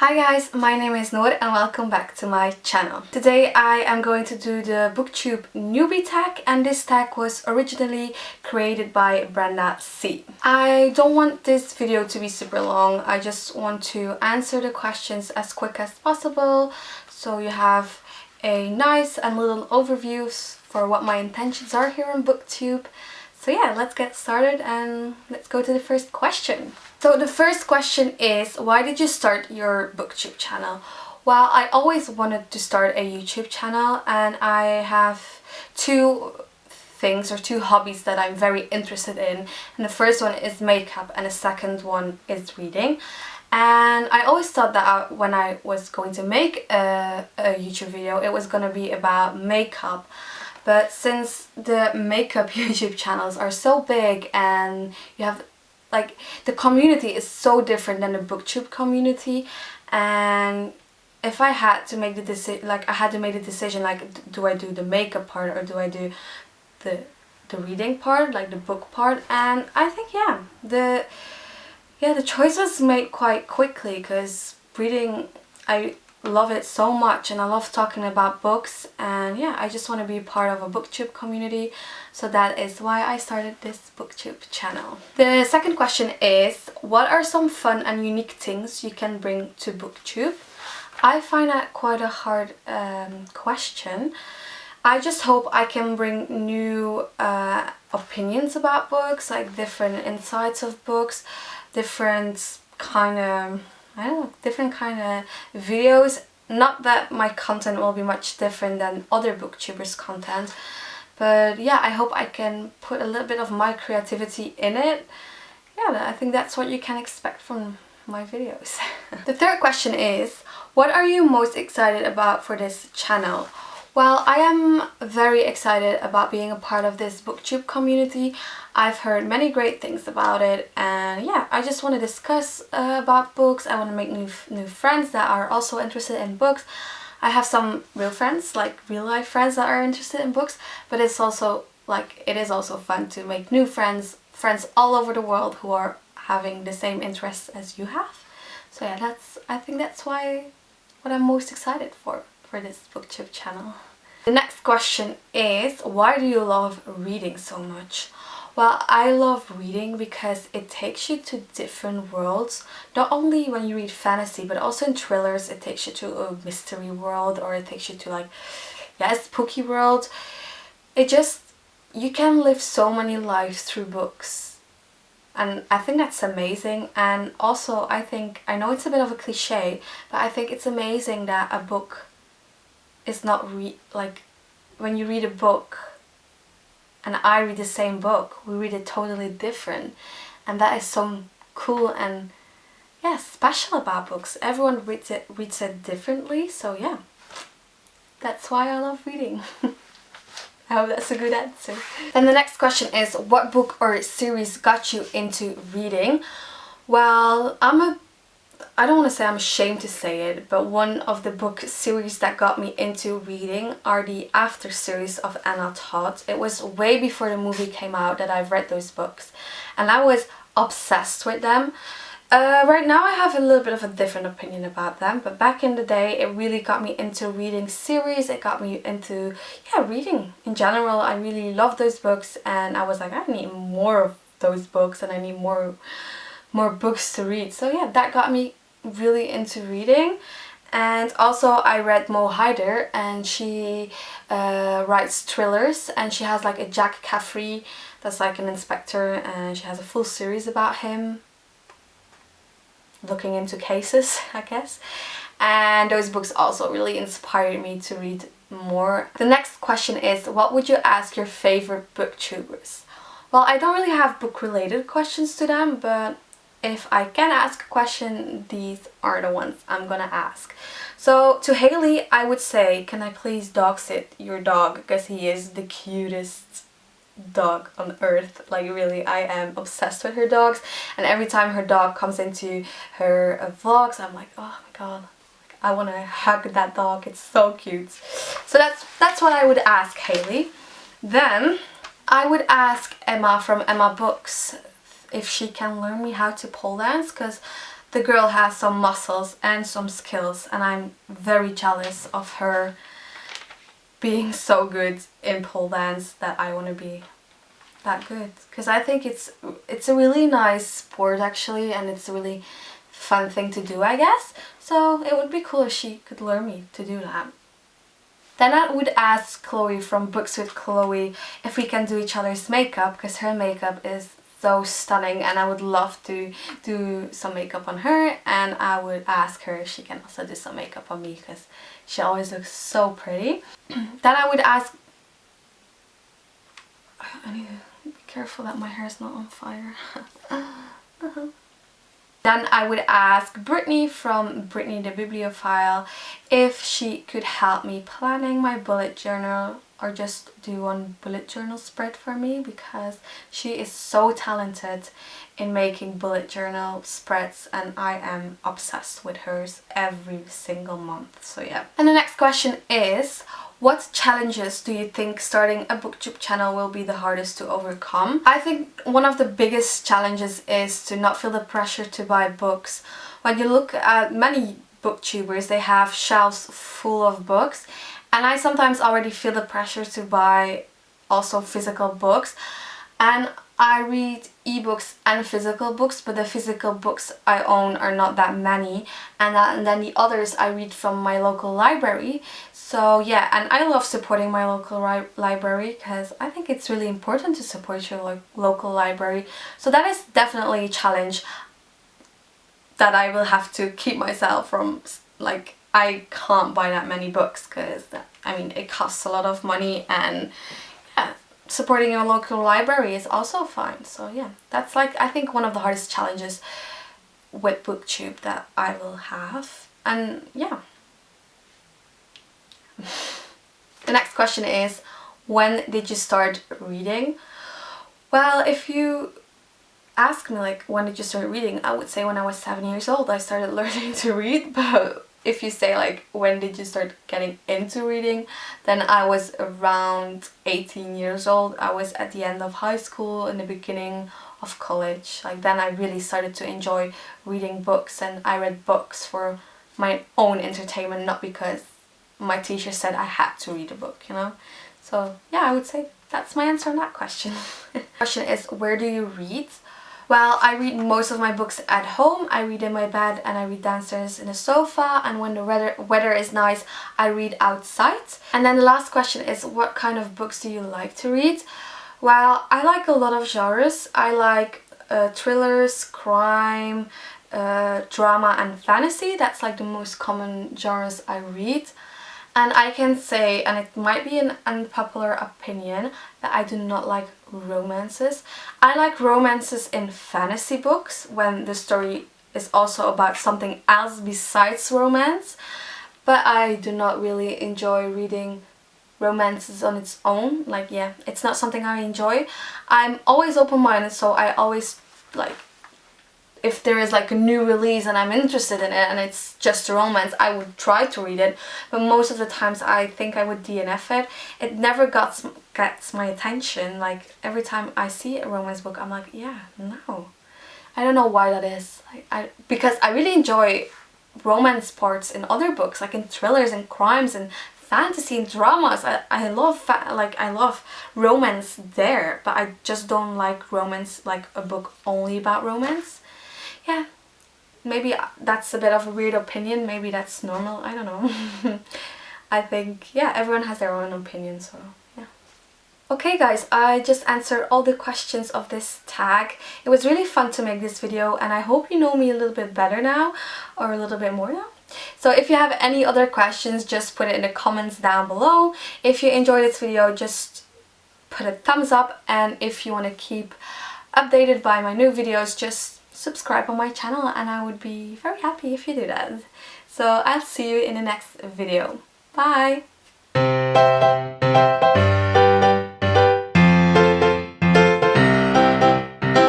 Hi guys, my name is Noor and welcome back to my channel. Today I am going to do the Booktube Newbie tag, and this tag was originally created by Brenda C. I don't want this video to be super long. I just want to answer the questions as quick as possible so you have a nice and little overview for what my intentions are here on Booktube. So yeah, let's get started and let's go to the first question. So the first question is, why did you start your Booktube channel? Well, I always wanted to start a YouTube channel, and I have two hobbies that I'm very interested in. And the first one is makeup and the second one is reading. And I always thought that when I was going to make a YouTube video, it was going to be about makeup. But since the makeup YouTube channels are so big and you have the community is so different than the Booktube community, and if I had to make the decision, I had to make the decision, do I do the makeup part or do I do the reading part, the book part? And I think the choice was made quite quickly, because reading, I love it so much and I love talking about books, and yeah, I just want to be part of a Booktube community, so that is why I started this Booktube channel. The second question is, what are some fun and unique things you can bring to Booktube? I find that quite a hard question. I just hope I can bring new opinions about books, different insights of books, different kind of videos. Not that my content will be much different than other booktubers' content, but yeah, I hope I can put a little bit of my creativity in it. Yeah, I think that's what you can expect from my videos. The third question is, what are you most excited about for this channel? Well, I am very excited about being a part of this Booktube community. I've heard many great things about it, and yeah, I just want to discuss about books. I want to make new friends that are also interested in books. I have some real friends, real life friends that are interested in books, but it's also it is also fun to make new friends all over the world who are having the same interests as you have. So yeah, I think that's what I'm most excited for this Booktube channel. The next question is, why do you love reading so much? Well, I love reading because it takes you to different worlds. Not only when you read fantasy, but also in thrillers, it takes you to a mystery world, or it takes you to a spooky world. You can live so many lives through books. And I think that's amazing. And also I know it's a bit of a cliche, but I think it's amazing that a book is not when you read a book and I read the same book, we read it totally different, and that is so cool and yeah, special about books. Everyone reads it differently, so yeah, that's why I love reading. I hope that's a good answer. Then the next question is, what book or series got you into reading? Well, I don't want to say I'm ashamed to say it, but one of the book series that got me into reading are the After series of Anna Todd. It was way before the movie came out that I've read those books, and I was obsessed with them. Right now I have a little bit of a different opinion about them, but back in the day it really got me into reading series. It got me into reading in general. I really loved those books, and I was like, I need more of those books and I need more books to read. So yeah, that got me really into reading. And also I read Mo Hyder, and she writes thrillers, and she has a Jack Caffrey that's an inspector, and she has a full series about him looking into cases, I guess. And those books also really inspired me to read more. The next question is, what would you ask your favorite booktubers? Well, I don't really have book related questions to them, but if I can ask a question, these are the ones I'm gonna ask. So to Haley, I would say, can I please dog sit your dog, because he is the cutest dog on earth. Really, I am obsessed with her dogs, and every time her dog comes into her vlogs, I'm like, oh my god, I want to hug that dog. It's so cute. So that's what I would ask Haley. Then I would ask Emma from Emma Books if she can learn me how to pole dance, because the girl has some muscles and some skills, and I'm very jealous of her being so good in pole dance that I want to be that good, because I think it's a really nice sport actually, and it's a really fun thing to do, I guess. So it would be cool if she could learn me to do that. Then I would ask Chloe from Books with Chloe if we can do each other's makeup, because her makeup is so stunning and I would love to do some makeup on her, and I would ask her if she can also do some makeup on me because she always looks so pretty. Then I would ask... I need to be careful that my hair is not on fire. Then I would ask Brittany from Brittany the Bibliophile if she could help me planning my bullet journal, or just do one bullet journal spread for me, because she is so talented in making bullet journal spreads and I am obsessed with hers every single month. So yeah. And the next question is, what challenges do you think starting a booktube channel will be the hardest to overcome? I think one of the biggest challenges is to not feel the pressure to buy books. When you look at many booktubers, they have shelves full of books, and I sometimes already feel the pressure to buy also physical books. And I read ebooks and physical books, but the physical books I own are not that many, and then the others I read from my local library. So yeah, and I love supporting my local library because I think it's really important to support your local library. So that is definitely a challenge that I will have to keep myself from, like, I can't buy that many books because, I mean, it costs a lot of money, and yeah, supporting your local library is also fine. So yeah, that's like, I think, one of the hardest challenges with booktube that I will have. And yeah. The next question is, when did you start reading? Well, if you ask me like when did you start reading, I would say when I was 7 years old I started learning to read. But if you say like when did you start getting into reading, then I was around 18 years old. I was at the end of high school, in the beginning of college. Like, then I really started to enjoy reading books, and I read books for my own entertainment, not because my teacher said I had to read a book, you know. So yeah, I would say that's my answer on that question. Question is, where do you read? Well, I read most of my books at home. I read in my bed, and I read downstairs in a sofa, and when the weather is nice, I read outside. And then the last question is, what kind of books do you like to read? Well, I like a lot of genres. I like thrillers, crime, drama and fantasy. That's like the most common genres I read. And I can say, and it might be an unpopular opinion, that I do not like romances. I like romances in fantasy books when the story is also about something else besides romance, but I do not really enjoy reading romances on its own. Like, yeah, it's not something I enjoy. I'm always open-minded, so I always, like, if there is like a new release and I'm interested in it and it's just a romance, I would try to read it, but most of the times I think I would DNF it. It never gets my attention. Like, every time I see a romance book, I'm like, yeah, no. I don't know why that is. Because I really enjoy romance parts in other books, like in thrillers and crimes and fantasy and dramas. I love romance there, but I just don't like romance, like a book only about romance. Yeah, maybe that's a bit of a weird opinion, maybe that's normal, I don't know. I think, yeah, everyone has their own opinion, so yeah. Okay guys, I just answered all the questions of this tag. It was really fun to make this video, and I hope you know me a little bit better now, or a little bit more now. So if you have any other questions, just put it in the comments down below. If you enjoyed this video, just put a thumbs up, and if you want to keep updated by my new videos, just subscribe on my channel, and I would be very happy if you do that. So I'll see you in the next video. Bye!